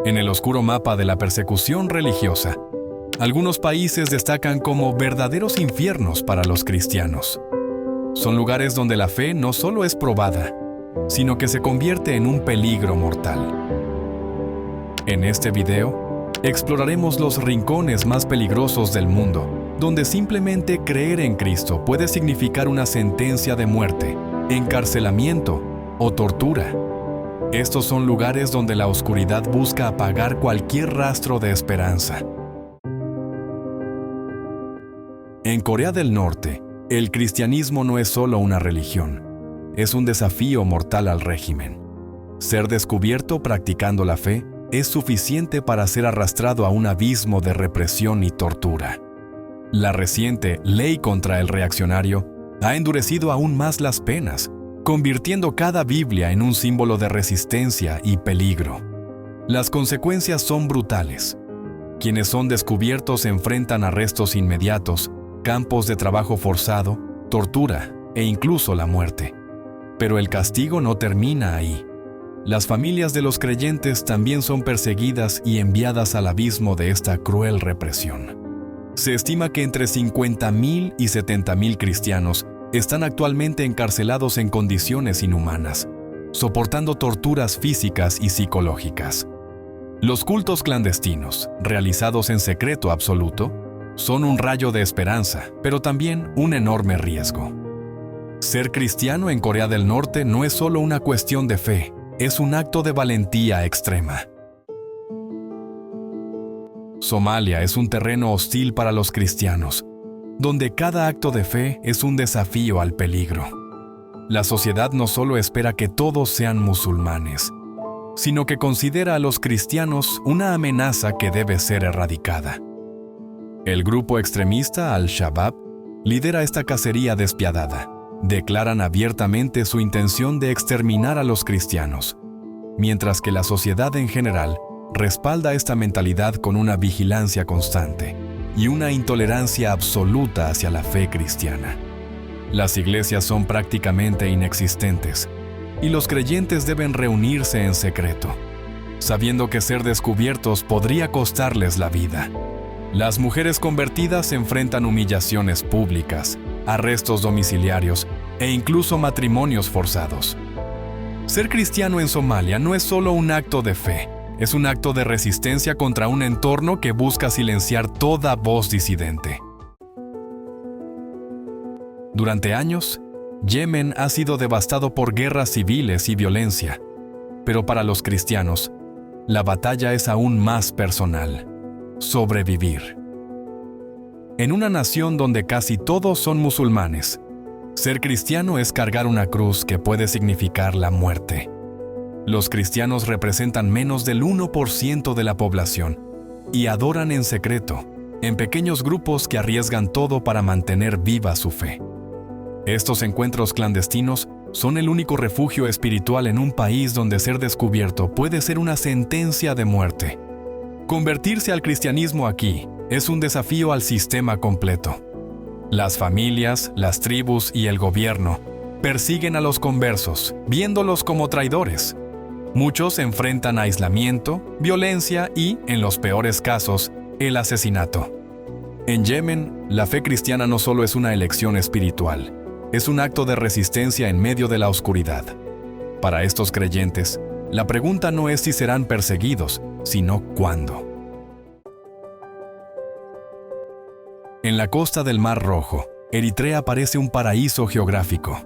En el oscuro mapa de la persecución religiosa, algunos países destacan como verdaderos infiernos para los cristianos. Son lugares donde la fe no solo es probada, sino que se convierte en un peligro mortal. En este video, exploraremos los rincones más peligrosos del mundo, donde simplemente creer en Cristo puede significar una sentencia de muerte, encarcelamiento o tortura. Estos son lugares donde la oscuridad busca apagar cualquier rastro de esperanza. En Corea del Norte, el cristianismo no es solo una religión, es un desafío mortal al régimen. Ser descubierto practicando la fe es suficiente para ser arrastrado a un abismo de represión y tortura. La reciente ley contra el reaccionario ha endurecido aún más las penas, convirtiendo cada Biblia en un símbolo de resistencia y peligro. Las consecuencias son brutales. Quienes son descubiertos enfrentan arrestos inmediatos, campos de trabajo forzado, tortura e incluso la muerte. Pero el castigo no termina ahí. Las familias de los creyentes también son perseguidas y enviadas al abismo de esta cruel represión. Se estima que entre 50,000 y 70,000 cristianos están actualmente encarcelados en condiciones inhumanas, soportando torturas físicas y psicológicas. Los cultos clandestinos, realizados en secreto absoluto, son un rayo de esperanza, pero también un enorme riesgo. Ser cristiano en Corea del Norte no es solo una cuestión de fe, es un acto de valentía extrema. Somalia es un terreno hostil para los cristianos, donde cada acto de fe es un desafío al peligro. La sociedad no solo espera que todos sean musulmanes, sino que considera a los cristianos una amenaza que debe ser erradicada. El grupo extremista Al-Shabaab lidera esta cacería despiadada. Declaran abiertamente su intención de exterminar a los cristianos, mientras que la sociedad en general respalda esta mentalidad con una vigilancia constante y una intolerancia absoluta hacia la fe cristiana. Las iglesias son prácticamente inexistentes y los creyentes deben reunirse en secreto, sabiendo que ser descubiertos podría costarles la vida. Las mujeres convertidas enfrentan humillaciones públicas, arrestos domiciliarios e incluso matrimonios forzados. Ser cristiano en Somalia no es solo un acto de fe, es un acto de resistencia contra un entorno que busca silenciar toda voz disidente. Durante años, Yemen ha sido devastado por guerras civiles y violencia, pero para los cristianos, la batalla es aún más personal: sobrevivir. En una nación donde casi todos son musulmanes, ser cristiano es cargar una cruz que puede significar la muerte. Los cristianos representan menos del 1% de la población y adoran en secreto, en pequeños grupos que arriesgan todo para mantener viva su fe. Estos encuentros clandestinos son el único refugio espiritual en un país donde ser descubierto puede ser una sentencia de muerte. Convertirse al cristianismo aquí es un desafío al sistema completo. Las familias, las tribus y el gobierno persiguen a los conversos, viéndolos como traidores. Muchos enfrentan aislamiento, violencia y, en los peores casos, el asesinato. En Yemen, la fe cristiana no solo es una elección espiritual, es un acto de resistencia en medio de la oscuridad. Para estos creyentes, la pregunta no es si serán perseguidos, sino cuándo. En la costa del Mar Rojo, Eritrea parece un paraíso geográfico,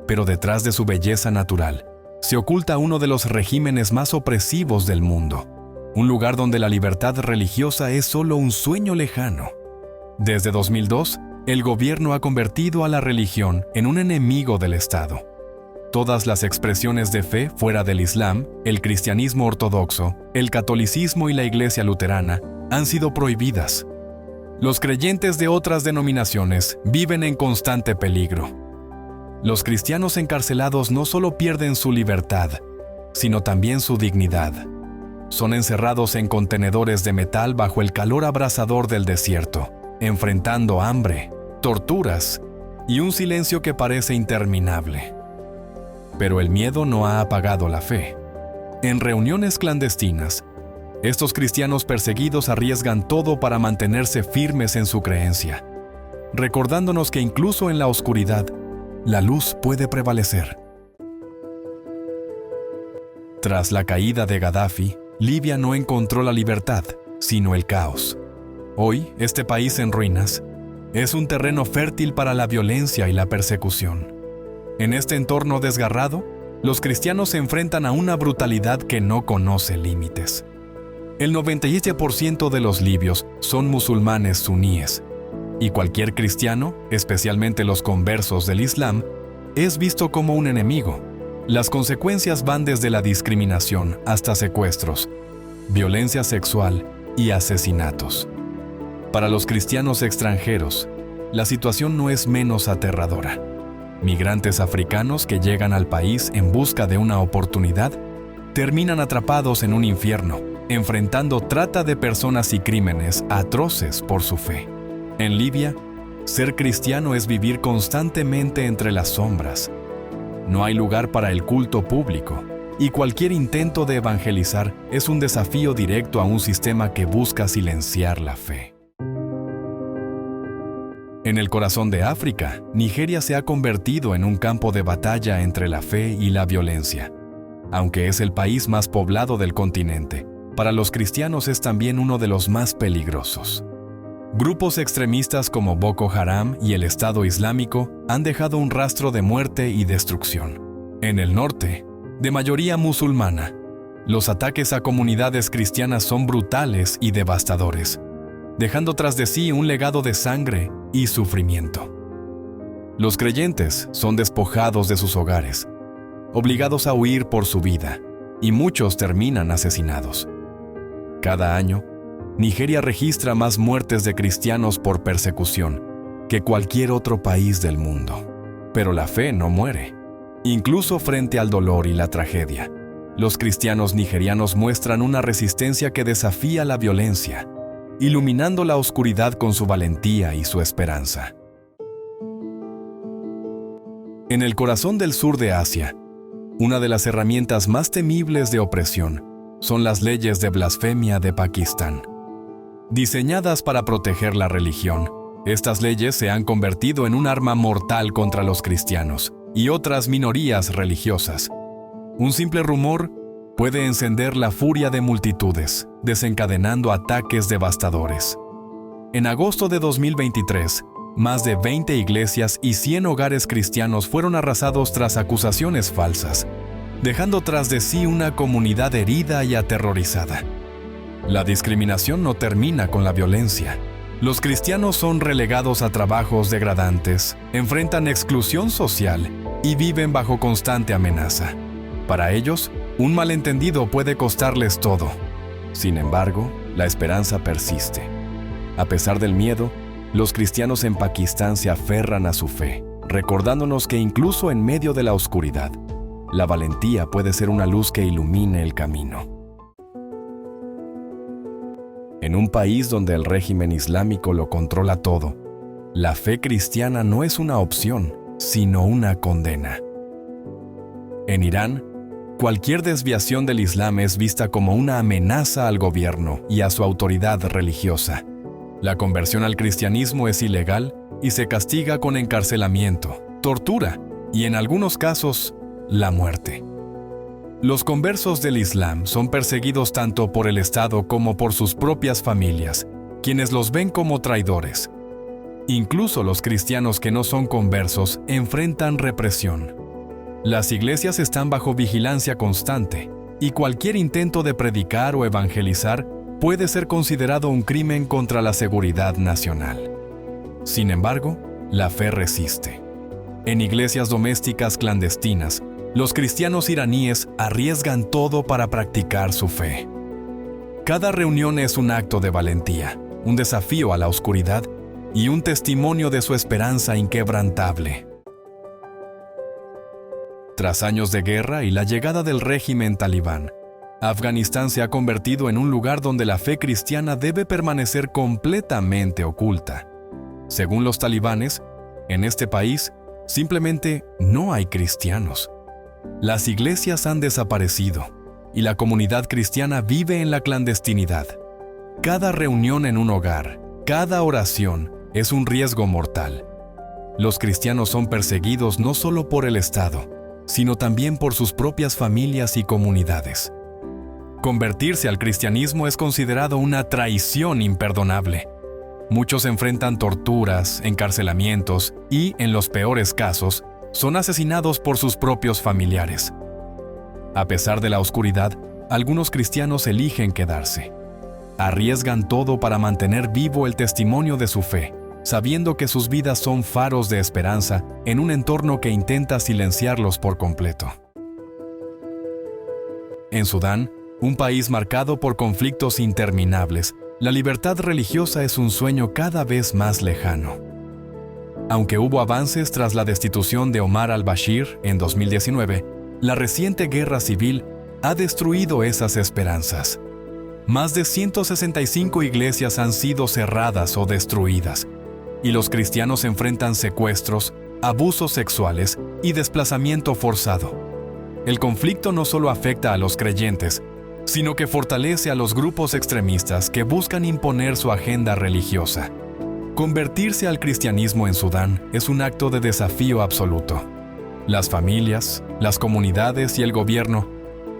pero detrás de su belleza natural, se oculta uno de los regímenes más opresivos del mundo, un lugar donde la libertad religiosa es solo un sueño lejano. Desde 2002, el gobierno ha convertido a la religión en un enemigo del Estado. Todas las expresiones de fe fuera del Islam, el cristianismo ortodoxo, el catolicismo y la iglesia luterana han sido prohibidas. Los creyentes de otras denominaciones viven en constante peligro. Los cristianos encarcelados no solo pierden su libertad, sino también su dignidad. Son encerrados en contenedores de metal bajo el calor abrasador del desierto, enfrentando hambre, torturas y un silencio que parece interminable. Pero el miedo no ha apagado la fe. En reuniones clandestinas, Estos cristianos perseguidos arriesgan todo para mantenerse firmes en su creencia, recordándonos que incluso en la oscuridad, la luz puede prevalecer. Tras la caída de Gaddafi, Libia no encontró la libertad, sino el caos. Hoy, este país en ruinas es un terreno fértil para la violencia y la persecución. En este entorno desgarrado, los cristianos se enfrentan a una brutalidad que no conoce límites. El 97% de los libios son musulmanes suníes, y cualquier cristiano, especialmente los conversos del Islam, es visto como un enemigo. Las consecuencias van desde la discriminación hasta secuestros, violencia sexual y asesinatos. Para los cristianos extranjeros, la situación no es menos aterradora. Migrantes africanos que llegan al país en busca de una oportunidad terminan atrapados en un infierno, enfrentando trata de personas y crímenes atroces por su fe. En Libia, ser cristiano es vivir constantemente entre las sombras. No hay lugar para el culto público, y cualquier intento de evangelizar es un desafío directo a un sistema que busca silenciar la fe. En el corazón de África, Nigeria se ha convertido en un campo de batalla entre la fe y la violencia. Aunque es el país más poblado del continente, para los cristianos es también uno de los más peligrosos. Grupos extremistas como Boko Haram y el Estado Islámico han dejado un rastro de muerte y destrucción. En el norte, de mayoría musulmana, los ataques a comunidades cristianas son brutales y devastadores, dejando tras de sí un legado de sangre y sufrimiento. Los creyentes son despojados de sus hogares, obligados a huir por su vida, y muchos terminan asesinados. Cada año, Nigeria registra más muertes de cristianos por persecución que cualquier otro país del mundo. Pero la fe no muere. Incluso frente al dolor y la tragedia, los cristianos nigerianos muestran una resistencia que desafía la violencia, iluminando la oscuridad con su valentía y su esperanza. En el corazón del sur de Asia, una de las herramientas más temibles de opresión son las leyes de blasfemia de Pakistán. Diseñadas para proteger la religión, estas leyes se han convertido en un arma mortal contra los cristianos y otras minorías religiosas. Un simple rumor puede encender la furia de multitudes, desencadenando ataques devastadores. En agosto de 2023, más de 20 iglesias y 100 hogares cristianos fueron arrasados tras acusaciones falsas, dejando tras de sí una comunidad herida y aterrorizada. La discriminación no termina con la violencia. Los cristianos son relegados a trabajos degradantes, enfrentan exclusión social y viven bajo constante amenaza. Para ellos, un malentendido puede costarles todo. Sin embargo, la esperanza persiste. A pesar del miedo, los cristianos en Pakistán se aferran a su fe, recordándonos que incluso en medio de la oscuridad, la valentía puede ser una luz que ilumine el camino. En un país donde el régimen islámico lo controla todo, la fe cristiana no es una opción, sino una condena. En Irán, cualquier desviación del Islam es vista como una amenaza al gobierno y a su autoridad religiosa. La conversión al cristianismo es ilegal y se castiga con encarcelamiento, tortura y, en algunos casos, la muerte. Los conversos del Islam son perseguidos tanto por el Estado como por sus propias familias, quienes los ven como traidores. Incluso los cristianos que no son conversos enfrentan represión. Las iglesias están bajo vigilancia constante, y cualquier intento de predicar o evangelizar puede ser considerado un crimen contra la seguridad nacional. Sin embargo, la fe resiste. En iglesias domésticas clandestinas, los cristianos iraníes arriesgan todo para practicar su fe. Cada reunión es un acto de valentía, un desafío a la oscuridad y un testimonio de su esperanza inquebrantable. Tras años de guerra y la llegada del régimen talibán, Afganistán se ha convertido en un lugar donde la fe cristiana debe permanecer completamente oculta. Según los talibanes, en este país simplemente no hay cristianos. Las iglesias han desaparecido y la comunidad cristiana vive en la clandestinidad. Cada reunión en un hogar, cada oración, es un riesgo mortal. Los cristianos son perseguidos no solo por el Estado, sino también por sus propias familias y comunidades. Convertirse al cristianismo es considerado una traición imperdonable. Muchos enfrentan torturas, encarcelamientos y, en los peores casos, son asesinados por sus propios familiares. A pesar de la oscuridad, algunos cristianos eligen quedarse. Arriesgan todo para mantener vivo el testimonio de su fe, sabiendo que sus vidas son faros de esperanza en un entorno que intenta silenciarlos por completo. En Sudán, un país marcado por conflictos interminables, la libertad religiosa es un sueño cada vez más lejano. Aunque hubo avances tras la destitución de Omar al-Bashir en 2019, la reciente guerra civil ha destruido esas esperanzas. Más de 165 iglesias han sido cerradas o destruidas, y los cristianos enfrentan secuestros, abusos sexuales y desplazamiento forzado. El conflicto no solo afecta a los creyentes, sino que fortalece a los grupos extremistas que buscan imponer su agenda religiosa. Convertirse al cristianismo en Sudán es un acto de desafío absoluto. Las familias, las comunidades y el gobierno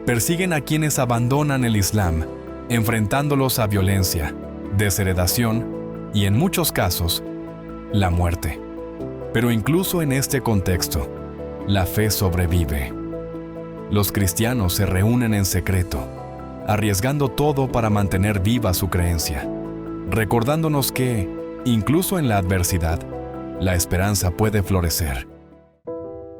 persiguen a quienes abandonan el Islam, enfrentándolos a violencia, desheredación y, en muchos casos, la muerte. Pero incluso en este contexto, la fe sobrevive. Los cristianos se reúnen en secreto, arriesgando todo para mantener viva su creencia, recordándonos que, incluso en la adversidad, la esperanza puede florecer.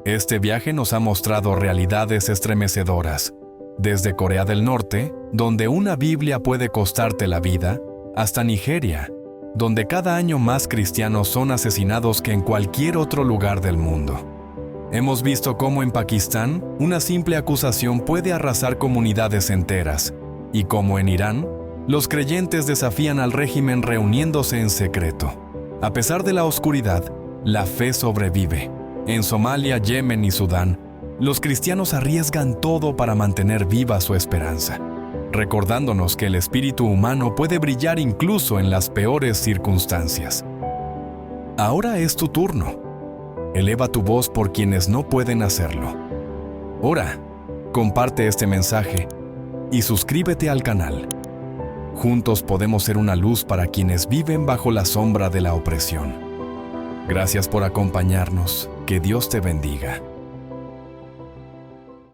Este viaje nos ha mostrado realidades estremecedoras, desde Corea del Norte, donde una Biblia puede costarte la vida, hasta Nigeria, donde cada año más cristianos son asesinados que en cualquier otro lugar del mundo. Hemos visto cómo en Pakistán una simple acusación puede arrasar comunidades enteras, y cómo en Irán los creyentes desafían al régimen reuniéndose en secreto. A pesar de la oscuridad, la fe sobrevive. En Somalia, Yemen y Sudán, los cristianos arriesgan todo para mantener viva su esperanza, recordándonos que el espíritu humano puede brillar incluso en las peores circunstancias. Ahora es tu turno. Eleva tu voz por quienes no pueden hacerlo. Ora, comparte este mensaje y suscríbete al canal. Juntos podemos ser una luz para quienes viven bajo la sombra de la opresión. Gracias por acompañarnos. Que Dios te bendiga.